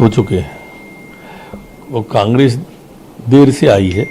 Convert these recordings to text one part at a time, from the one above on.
हो चुके हैं। वो कांग्रेस देर से आई है।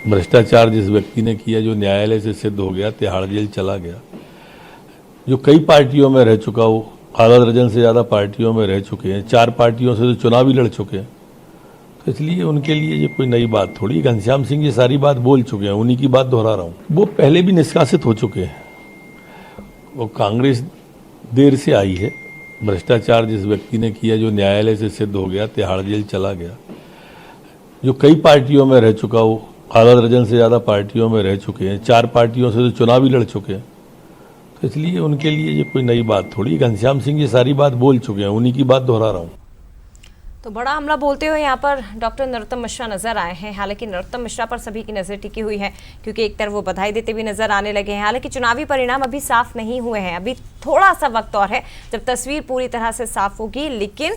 भ्रष्टाचार जिस व्यक्ति ने किया, जो न्यायालय से सिद्ध हो गया, तिहाड़ जेल चला गया, जो कई पार्टियों में रह चुका, वो आधा दर्जन से ज़्यादा पार्टियों में रह चुके हैं, 4 पार्टियों से तो चुनाव भी लड़ चुके हैं, तो इसलिए उनके लिए ये कोई नई बात थोड़ी। घनश्याम सिंह ये सारी बात बोल चुके हैं, उन्हीं की बात दोहरा रहा हूँ। वो पहले भी निष्कासित हो चुके हैं। वो कांग्रेस देर से आई है। भ्रष्टाचार जिस व्यक्ति ने किया, जो न्यायालय से सिद्ध हो गया, तिहाड़ जेल चला गया, जो कई पार्टियों में रह चुका, वो आधा दर्जन से ज़्यादा पार्टियों में रह चुके हैं, 4 पार्टियों से तो चुनाव भी लड़ चुके हैं, तो इसलिए उनके लिए ये कोई नई बात थोड़ी। घनश्याम सिंह ये सारी बात बोल चुके हैं, उन्हीं की बात दोहरा रहा हूँ। तो बड़ा हमला बोलते हुए यहाँ पर डॉक्टर नरोत्तम मिश्रा नजर आए हैं। हालांकि नरोत्तम मिश्रा पर सभी की नजर टिकी हुई है, क्योंकि एक तरफ वो बधाई देते भी नजर आने लगे हैं। हालांकि चुनावी परिणाम अभी साफ नहीं हुए हैं, अभी थोड़ा सा वक्त और है जब तस्वीर पूरी तरह से साफ होगी। लेकिन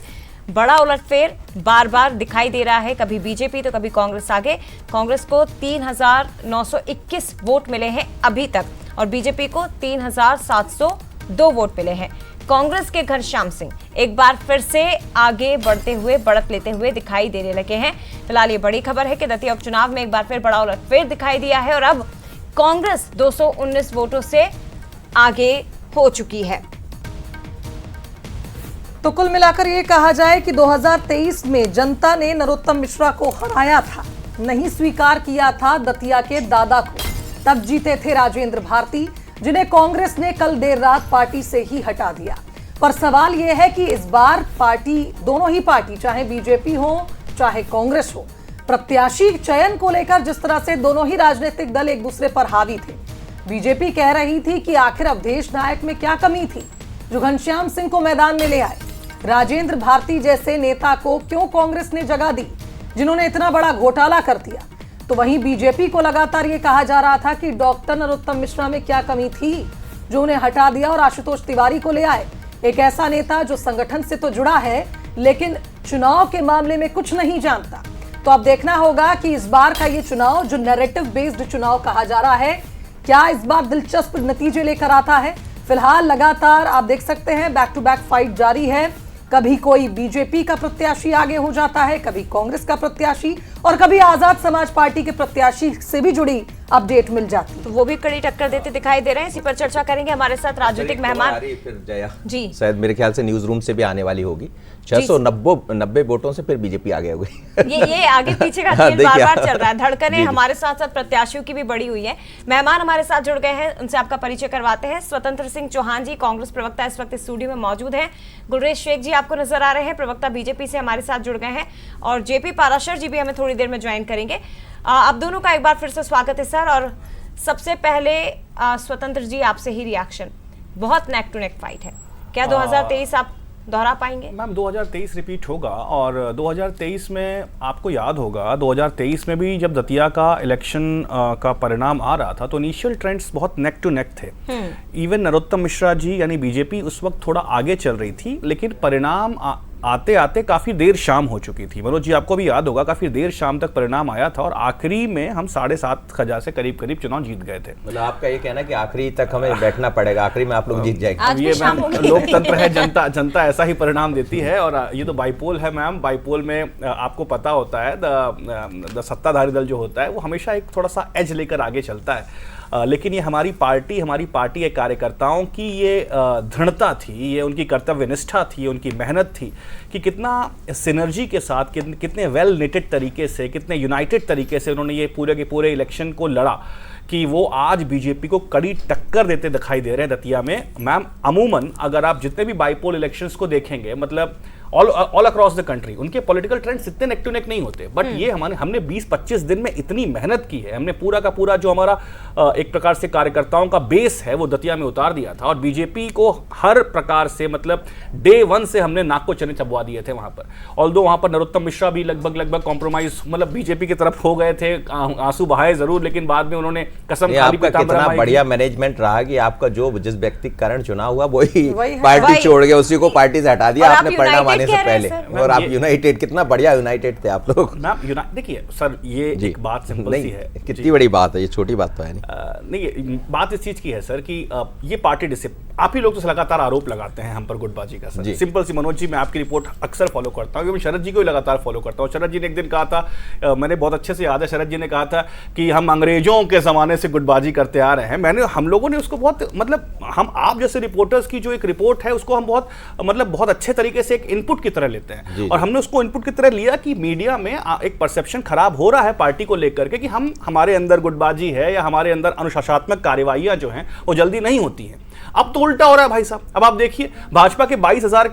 बड़ा उलटफेर बार बार दिखाई दे रहा है, कभी बीजेपी तो कभी कांग्रेस आगे। कांग्रेस को 3,921 वोट मिले हैं अभी तक और बीजेपी को 3,702 वोट मिले हैं। कांग्रेस के घनश्याम सिंह एक बार फिर से आगे बढ़ते हुए, बढ़त लेते हुए दिखाई देने लगे हैं। फिलहाल ये बड़ी खबर है कि दतिया उपचुनाव में एक बार फिर बड़ा उलटफेर दिखाई दिया है और अब कांग्रेस 219 वोटों से आगे हो चुकी है। तो कुल मिलाकर ये कहा जाए कि 2023 में जनता ने नरोत्तम मिश्रा को हराया था, नहीं स्वीकार किया था दतिया के दादा को। तब जीते थे राजेंद्र भारती, जिन्हें कांग्रेस ने कल देर रात पार्टी से ही हटा दिया। पर सवाल यह है कि इस बार पार्टी, दोनों ही पार्टी, चाहे बीजेपी हो चाहे कांग्रेस हो, प्रत्याशी चयन को लेकर जिस तरह से दोनों ही राजनीतिक दल एक दूसरे पर हावी थे। बीजेपी कह रही थी कि आखिर अवधेश नायक में क्या कमी थी जो घनश्याम सिंह को मैदान में ले आए। राजेंद्र भारती जैसे नेता को क्यों कांग्रेस ने जगह दी, जिन्होंने इतना बड़ा घोटाला कर दिया। तो वहीं बीजेपी को लगातार ये कहा जा रहा था कि डॉक्टर नरोत्तम मिश्रा में क्या कमी थी जो उन्हें हटा दिया और आशुतोष तिवारी को ले आए। एक ऐसा नेता जो संगठन से तो जुड़ा है लेकिन चुनाव के मामले में कुछ नहीं जानता। तो अब देखना होगा कि इस बार का ये चुनाव, जो नैरेटिव बेस्ड चुनाव कहा जा रहा है, क्या इस बार दिलचस्प नतीजे लेकर आता है। फिलहाल लगातार आप देख सकते हैं बैक टू बैक फाइट जारी है। कभी कोई बीजेपी का प्रत्याशी आगे हो जाता है, कभी कांग्रेस का प्रत्याशी और कभी आजाद समाज पार्टी के प्रत्याशी से भी जुड़ी अपडेट मिल जाती है। तो वो भी कड़ी टक्कर देते दिखाई दे रहे हैं। इसी पर चर्चा करेंगे। हमारे साथ राजनीतिक मेहमान फिर जया जी, शायद मेरे ख्याल से न्यूज रूम से भी आने वाली होगी। 690 वोटों से फिर बीजेपी आगे हो गई। ये आगे पीछे का खेल बार बार चल रहा है। धड़कने हमारे साथ साथ प्रत्याशियों की भी बड़ी हुई है। मेहमान हमारे साथ जुड़ गए हैं, उनसे आपका परिचय करवाते हैं। स्वतंत्र सिंह चौहान जी, कांग्रेस प्रवक्ता, इस वक्त स्टूडियो में मौजूद हैं। गुलरेज शेख जी आपको नजर आ रहे हैं, प्रवक्ता बीजेपी से हमारे साथ जुड़ गए हैं। और जेपी पाराशर जी भी हमें थोड़ी देर में ज्वाइन करेंगे। आप दोनों का एक बार फिर से स्वागत है सर। और सबसे पहले स्वतंत्र जी, आपसे ही रिएक्शन। बहुत नेक टू नेक फाइट है, क्या 2023 आप दोहरा पाएंगे? मैम 2023 रिपीट होगा और 2023 में आपको याद होगा 2023 में भी जब दतिया का इलेक्शन का परिणाम आ रहा था तो इनिशियल ट्रेंड्स बहुत नेक टू नेक थे। इवन नरोत्तम मिश्रा जी यानी बीजेपी उस वक्त थोड़ा आगे चल रही थी, लेकिन परिणाम आते आते काफी देर शाम हो चुकी थी। मनोज जी आपको भी याद होगा काफी देर शाम तक परिणाम आया था और आखिरी में हम 7.5 से करीब चुनाव जीत गए थे। मतलब आपका ये कहना कि आखिरी तक हमें बैठना पड़ेगा, आखिरी में आप लोग जीत जाएंगे। ये मैम लोकतंत्र है, जनता ऐसा ही परिणाम देती है। और ये तो बाईपोल है मैम। बाईपोल में आपको पता होता है द सत्ताधारी दल जो होता है वो हमेशा एक थोड़ा सा एज लेकर आगे चलता है। लेकिन ये हमारी पार्टी के कार्यकर्ताओं की ये दृढ़ता थी, ये उनकी कर्तव्यनिष्ठा थी, उनकी मेहनत थी कि कितना सिनर्जी के साथ, कितने वेल निटेड तरीके से, कितने यूनाइटेड तरीके से उन्होंने ये पूरे के पूरे इलेक्शन को लड़ा कि वो आज बीजेपी को कड़ी टक्कर देते दिखाई दे रहे हैं दतिया में। मैम अमूमन अगर आप जितने भी बाईपोल इलेक्शंस को देखेंगे, मतलब ऑल अक्रॉस द कंट्री, उनके पॉलिटिकल ट्रेंड्स इतने नेक टू नेक नहीं होते। बट ये हमने 20-25 दिन में इतनी मेहनत की है, हमने पूरा का पूरा जो हमारा एक प्रकार से कार्यकर्ताओं का बेस है वो दतिया में उतार दिया था। और बीजेपी को हर प्रकार से, मतलब डे 1 से हमने नाक को चने चबवा दिए थे वहां पर। ऑल्दो वहां पर नरोत्तम मिश्रा भी लगभग कॉम्प्रोमाइज, मतलब बीजेपी की तरफ हो गए थे, आंसू बहाए जरूर, लेकिन बाद में उन्होंने कसम खाली पे कितना बढ़िया मैनेजमेंट रहा कि आपका जो जिस व्यक्ति के कारण चुनाव हुआ वही पार्टी छोड़ गया, उसी को पार्टी से हटा दिया आपने। परिणाम आने से कह रहे हैं पहले, सर। और आप यूनाइटेड, कितना बढ़िया यूनाइटेड थे आप लोग। मैम देखिए सर, ये जी। एक बात सिंपल सी नहीं, है। कितनी जी। बड़ी बात है ये, छोटी बात तो है नहीं। नहीं, ये बात इस चीज की है सर कि ये पार्टी डिसिप्लिन, आप ही लोग तो लगातार आरोप लगाते हैं हम पर गुटबाजी का सर। जी। सिंपल सी, मनोज जी मैं आपकी रिपोर्ट अक्सर फॉलो करता हूँ, शरद जी को भी लगातार फॉलो करता हूँ। शरद जी ने एक दिन कहा था, मैंने बहुत अच्छे से याद है, शरद जी ने कहा था कि हम अंग्रेजों के जमाने से गुटबाजी करते आ रहे हैं। हम लोगों ने उसको बहुत, मतलब हम आप जैसे रिपोर्टर्स की जो एक रिपोर्ट है उसको हम बहुत अच्छे तरीके से एक इनपुट की तरह लेते हैं, जी। और हमने उसको इनपुट की तरह लिया कि मीडिया में एक परसेप्शन खराब हो रहा है पार्टी को लेकर के कि हमारे अंदर गुटबाजी है या हमारे अंदर अनुशासनात्मक कार्यवाहियां जो हैं वो जल्दी नहीं होती हैं। अब तो उल्टा हो रहा है भाई साहब। अब आप देखिए, भाजपा के 22,000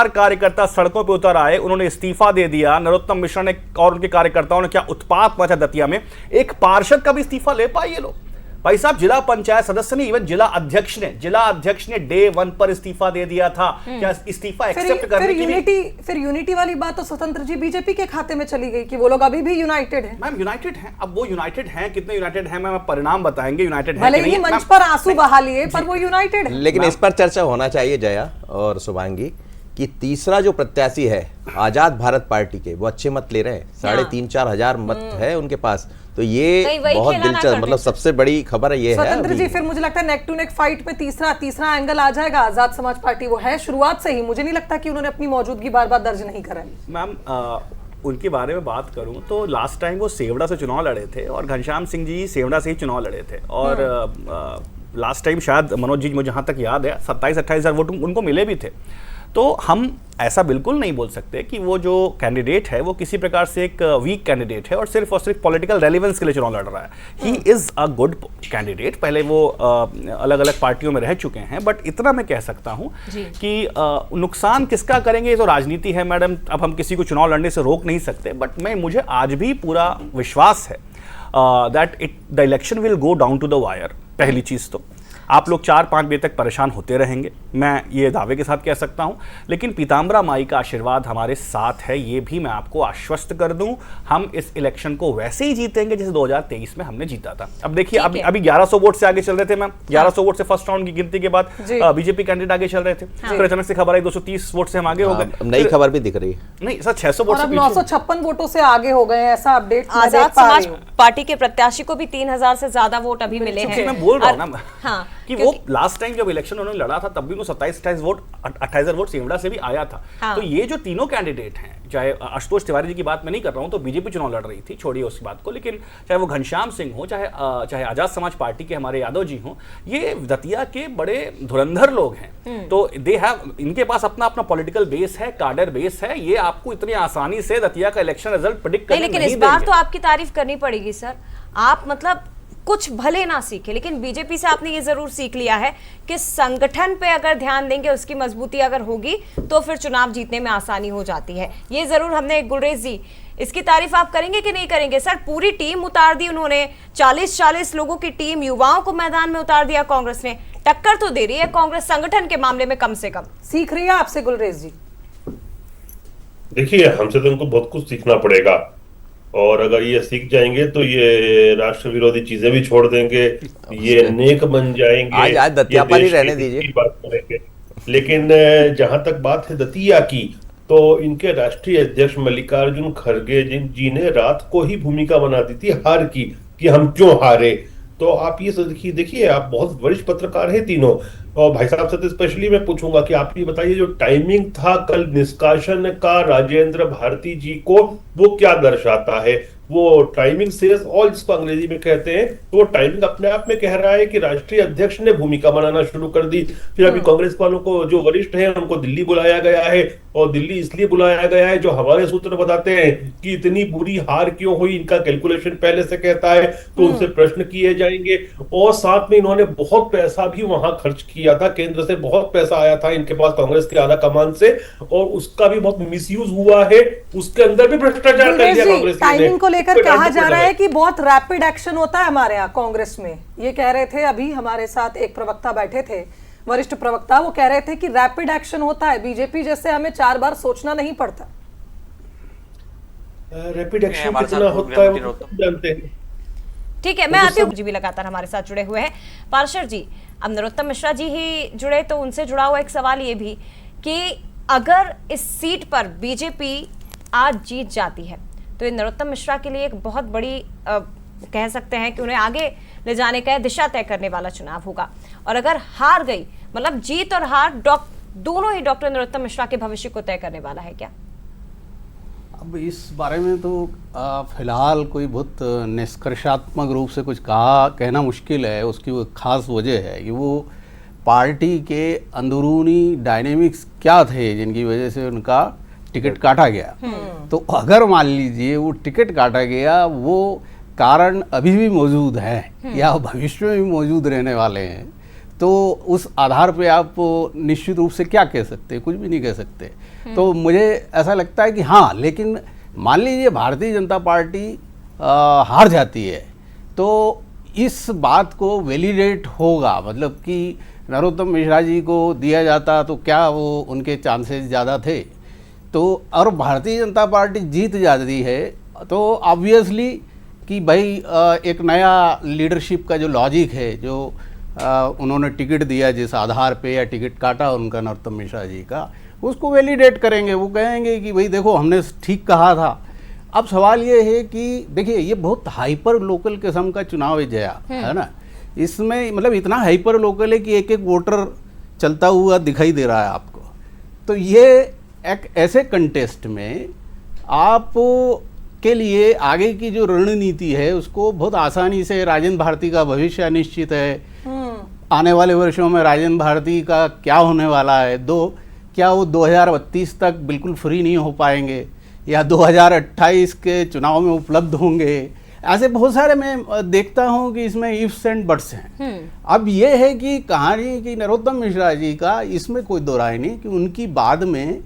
कार्यकर्ता सड़कों पे उतर आए, उन्होंने इस्तीफा दे दिया। नरोत्तम मिश्रा ने और उनके कार्यकर्ताओं ने क्या उत्पात मचा दतिया में, एक पार्षद का भी इस्तीफा ले पाए ये लोग। भाई साहब, जिला पंचायत सदस्य ने, इवन जिला अध्यक्ष ने डे 1 पर इस्तीफा दे दिया था। क्या इस्तीफा एक्सेप्ट करने की फिर यूनिटी वाली बात तो स्वतंत्र जी बीजेपी के खाते में चली गई कि वो लोग अभी भी यूनाइटेड हैं। मैम यूनाइटेड हैं, अब वो यूनाइटेड हैं, कितने यूनाइटेड हैं मैम परिणाम बताएंगे। यूनाइटेड भले ही मंच पर आंसू बहा लिए, पर वो यूनाइटेड है। लेकिन इस पर चर्चा होना चाहिए जया और शुभांगी कि तीसरा जो प्रत्याशी है आजाद भारत पार्टी के, वो अच्छे मत ले रहे हैं, 3,500-4 हजार मत है उनके पास। तो ये बहुत दिलचस्प, मतलब सबसे बड़ी खबर ये है। स्वतंत्र जी, फिर मुझे लगता है नेक टू नेक फाइट में तीसरा एंगल आ जाएगा। आजाद समाज पार्टी वो है शुरुआत से ही, मुझे नहीं लगता कि उन्होंने अपनी मौजूदगी बार बार दर्ज नहीं कराई। मैम उनके बारे में बात करूं तो लास्ट टाइम वो सेवड़ा से चुनाव लड़े थे, और घनश्याम सिंह जी सेवड़ा से ही चुनाव लड़े थे, और लास्ट टाइम शायद मनोज जी, मुझे जहाँ तक याद है 27-28 हज़ार वोट उनको मिले भी थे। तो हम ऐसा बिल्कुल नहीं बोल सकते कि वो जो कैंडिडेट है वो किसी प्रकार से एक वीक कैंडिडेट है और सिर्फ पॉलिटिकल रेलेवेंस के लिए चुनाव लड़ रहा है। He is a good candidate. पहले वो अलग अलग पार्टियों में रह चुके हैं, बट इतना मैं कह सकता हूँ कि नुकसान किसका करेंगे ये तो राजनीति है मैडम। अब हम किसी को चुनाव लड़ने से रोक नहीं सकते, बट मुझे आज भी पूरा विश्वास है that the election will go down to the wire. पहली चीज़ तो आप लोग 4-5 बजे तक परेशान होते रहेंगे, मैं ये दावे के साथ कह सकता हूं, लेकिन पीताम्बरा माई का आशीर्वाद हमारे साथ है, ये भी मैं आपको आश्वस्त कर दूं। हम इस इलेक्शन को वैसे ही जीतेंगे जैसे 2023 में हमने जीता था। अब देखिए, अभी 1100 वोट से आगे चल रहे थे मैम, 1100 वोट से फर्स्ट राउंड की गिनती के बाद बीजेपी कैंडिडेट आगे चल रहे थे, फिर अचानक से खबर आई 230 वोट से हम आगे हो गए। नई खबर भी दिख रही है, नहीं सर, 600 वोट से 956 वोटों से आगे हो गए, ऐसा अपडेट आजाद समाज पार्टी के प्रत्याशी को भी 3,000 से ज्यादा वोट अभी मिले हैं। मैं बोल रहा हूँ ना हाँ, कि वो लास्ट टाइम जब इलेक्शन उन्होंने लड़ा था तब भी वो 27-28 वोट 28,000 वोट सेवड़ा से भी आया था। हाँ। तो ये जो तीनों कैंडिडेट हैं, चाहे आशुतोष तिवारी जी की बात मैं नहीं कर रहा हूं, तो बीजेपी चुनाव लड़ रही थी, छोड़िए उस बात को, लेकिन चाहे वो घनश्याम सिंह हो, चाहे आजाद समाज पार्टी के हमारे यादव जी हों, ये दतिया के बड़े धुरंधर लोग हैं। तो दे हैव, इनके पास अपना पॉलिटिकल बेस है, कार्डर बेस है, ये आपको इतनी आसानी से दतिया का इलेक्शन रिजल्ट प्रेडिक्ट करने नहीं देंगे। लेकिन इस बार तो आपकी तारीफ करनी पड़ेगी सर। आप मतलब कुछ भले ना सीखे, लेकिन बीजेपी से आपने ये जरूर सीख लिया है कि संगठन पे अगर ध्यान देंगे, उसकी मजबूती अगर होगी तो फिर चुनाव जीतने में आसानी हो जाती है। ये जरूर हमने, गुलरेज जी, इसकी तारीफ आप करेंगे कि नहीं करेंगे? सर पूरी टीम उतार दी उन्होंने, 40-40 लोगों की टीम, युवाओं को मैदान में उतार दिया कांग्रेस ने। टक्कर तो दे रही है कांग्रेस संगठन के मामले में, कम से कम सीख रही है आपसे गुलरेज जी। देखिए, हमसे तो उनको बहुत कुछ सीखना पड़ेगा, और अगर ये सीख जाएंगे तो ये राष्ट्र विरोधी चीजें भी छोड़ देंगे, ये नेक बन जाएंगे। आज दतिया पर ही रहने दीजिए, बात करेंगे। लेकिन जहां तक बात है दतिया की, तो इनके राष्ट्रीय अध्यक्ष मल्लिकार्जुन खड़गे जी ने रात को ही भूमिका बना दी थी हार की, कि हम क्यों हारे। तो आप ये देखिए, आप बहुत वरिष्ठ पत्रकार हैं तीनों, और भाई साहब से तो स्पेशली मैं पूछूंगा कि आप ये बताइए, जो टाइमिंग था कल निष्कासन का राजेंद्र भारती जी को, वो क्या दर्शाता है? वो टाइमिंग सेज ऑल जिसको अंग्रेजी में कहते हैं, तो वो टाइमिंग अपने आप में कह रहा है कि राष्ट्रीय अध्यक्ष ने भूमिका बनाना शुरू कर दी। फिर अभी कांग्रेस वालों को, जो वरिष्ठ हैं, उनको दिल्ली बुलाया गया है, और दिल्ली इसलिए बुलाया गया है, जो हमारे सूत्र बताते हैं कि इतनी बुरी हार क्यों हुई, इनका कैलकुलेशन पहले से कहता है, तो उनसे प्रश्न किए जाएंगे। और साथ में इन्होंने बहुत पैसा भी वहां खर्च किया था, केंद्र से बहुत पैसा आया था इनके पास कांग्रेस के आला कमान से, और उसका भी बहुत मिसयूज हुआ है, उसके अंदर भी भ्रष्टाचार कर दिया कांग्रेस ने। टाइमिंग को लेकर कहा जा रहा है कि बहुत रैपिड एक्शन होता है हमारे यहाँ कांग्रेस में, ये कह रहे थे। अभी हमारे साथ एक प्रवक्ता बैठे थे, वरिष्ठ प्रवक्ता, वो कह रहे थे कि रैपिड एक्शन होता है, बीजेपी जैसे हमें 4 बार सोचना नहीं पड़ता। रैपिड एक्शन कितना होता है वो जानते हैं। ठीक है, मैं आती हूँ। जी भी लगातार हमारे साथ जुड़े हुए हैं। पार्षद जी, अब नरोत्तम मिश्रा जी ही जुड़े तो उनसे जुड़ा हुआ एक सवाल ये भी कि अगर इस सीट पर बीजेपी आज जीत जाती है तो ये नरोत्तम मिश्रा के लिए एक बहुत बड़ी कह सकते हैं कि उन्हें आगे ले जाने का दिशा तय करने वाला चुनाव होगा। और अगर हार गई, मतलब जीत और हार दोनों ही डॉक्टर नरोत्तम मिश्रा के भविष्य को तय करने वाला है क्या? अब इस बारे में तो फिलहाल कोई बहुत निष्कर्षात्मक रूप से कुछ कहना मुश्किल है। उसकी वो खास वजह है कि वो पार्टी के अंदरूनी डायनेमिक्स क्या थे जिनकी वजह से उनका टिकट काटा गया। तो अगर मान लीजिए वो टिकट काटा गया, वो कारण अभी भी मौजूद हैं या भविष्य में भी मौजूद रहने वाले हैं, तो उस आधार पे आप निश्चित रूप से क्या कह सकते हैं? कुछ भी नहीं कह सकते। तो मुझे ऐसा लगता है कि हाँ, लेकिन मान लीजिए भारतीय जनता पार्टी हार जाती है तो इस बात को वैलिडेट होगा, मतलब कि नरोत्तम मिश्रा जी को दिया जाता तो क्या वो उनके चांसेस ज़्यादा थे। तो और भारतीय जनता पार्टी जीत जाती है तो ऑब्वियसली कि भाई एक नया लीडरशिप का जो लॉजिक है, जो उन्होंने टिकट दिया जिस आधार पे या टिकट काटा उनका नरोत्तम मिश्रा जी का, उसको वैलिडेट करेंगे। वो कहेंगे कि भाई देखो हमने ठीक कहा था। अब सवाल ये है कि देखिए ये बहुत हाइपर लोकल किस्म का चुनाव है जया, है ना। इसमें मतलब इतना हाइपर लोकल है कि एक एक वोटर चलता हुआ दिखाई दे रहा है आपको। तो ये एक ऐसे कंटेस्ट में आप के लिए आगे की जो रणनीति है उसको बहुत आसानी से, राजेंद्र भारती का भविष्य अनिश्चित है। आने वाले वर्षों में राजेंद्र भारती का क्या होने वाला है, क्या वो 2032 तक बिल्कुल फ्री नहीं हो पाएंगे या 2028 के चुनाव में उपलब्ध होंगे। ऐसे बहुत सारे मैं देखता हूं कि इसमें इफ्स एंड बट्स हैं। अब ये है कि कहानी कि नरोत्तम मिश्रा जी का इसमें कोई दो राय नहीं कि उनकी बाद में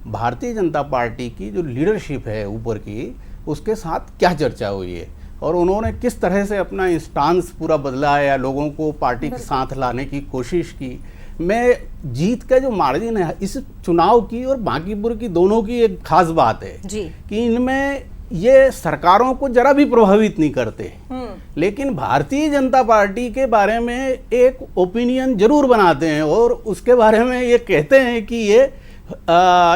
भारतीय जनता पार्टी की जो लीडरशिप है ऊपर की, उसके साथ क्या चर्चा हुई है और उन्होंने किस तरह से अपना स्टांस पूरा बदला है या लोगों को पार्टी के साथ लाने की कोशिश की। मैं जीत का जो मार्जिन है इस चुनाव की और बांकीपुर की दोनों की एक खास बात है जी। कि इनमें ये सरकारों को जरा भी प्रभावित नहीं करते, लेकिन भारतीय जनता पार्टी के बारे में एक ओपिनियन जरूर बनाते हैं और उसके बारे में ये कहते हैं कि ये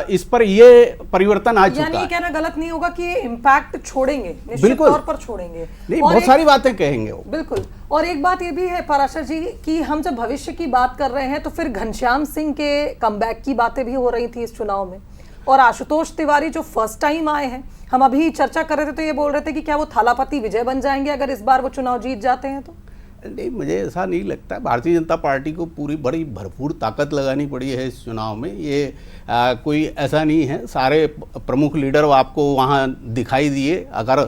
इस पर ये परिवर्तन आ चुका है। यानी ये कहना गलत नहीं होगा कि ये इम्पैक्ट छोड़ेंगे, निश्चित बिल्कुल तौर पर छोड़ेंगे। नहीं, बहुत सारी बातें कहेंगे वो। बिल्कुल। और एक बात ये भी है पराशर जी कि हम जब भविष्य की बात कर रहे हैं तो फिर घनश्याम सिंह के कमबैक की बातें भी हो रही थी इस चुनाव में, और आशुतोष तिवारी जो फर्स्ट टाइम आए हैं, हम अभी चर्चा कर रहे थे तो ये बोल रहे थे कि क्या वो थालापति विजय बन जाएंगे अगर इस बार वो चुनाव जीत जाते हैं तो? नहीं, मुझे ऐसा नहीं लगता। भारतीय जनता पार्टी को पूरी बड़ी भरपूर ताकत लगानी पड़ी है इस चुनाव में। ये कोई ऐसा नहीं है, सारे प्रमुख लीडर आपको वहाँ दिखाई दिए। अगर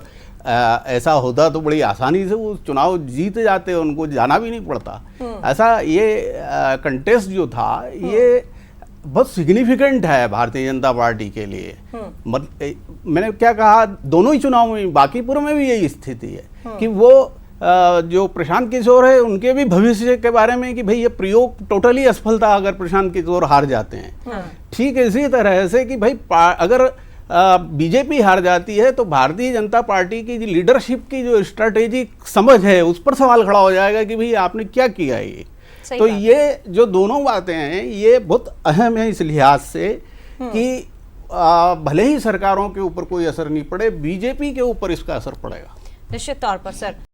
ऐसा होता तो बड़ी आसानी से वो चुनाव जीत जाते, उनको जाना भी नहीं पड़ता। ऐसा ये कंटेस्ट जो था ये बहुत सिग्निफिकेंट है भारतीय जनता पार्टी के लिए। मैंने क्या कहा, दोनों ही चुनाव में, बांकीपुर में भी यही स्थिति है कि वो जो प्रशांत किशोर है उनके भी भविष्य के बारे में कि भाई ये प्रयोग टोटली असफल था अगर प्रशांत किशोर हार जाते हैं। ठीक इसी तरह से कि भाई अगर बीजेपी हार जाती है तो भारतीय जनता पार्टी की लीडरशिप की जो स्ट्रैटेजिक समझ है उस पर सवाल खड़ा हो जाएगा कि भाई आपने क्या किया ये। तो ये जो दोनों बातें हैं ये बहुत अहम है इस लिहाज से कि भले ही सरकारों के ऊपर कोई असर नहीं पड़े, बीजेपी के ऊपर इसका असर पड़ेगा निश्चित तौर पर सर।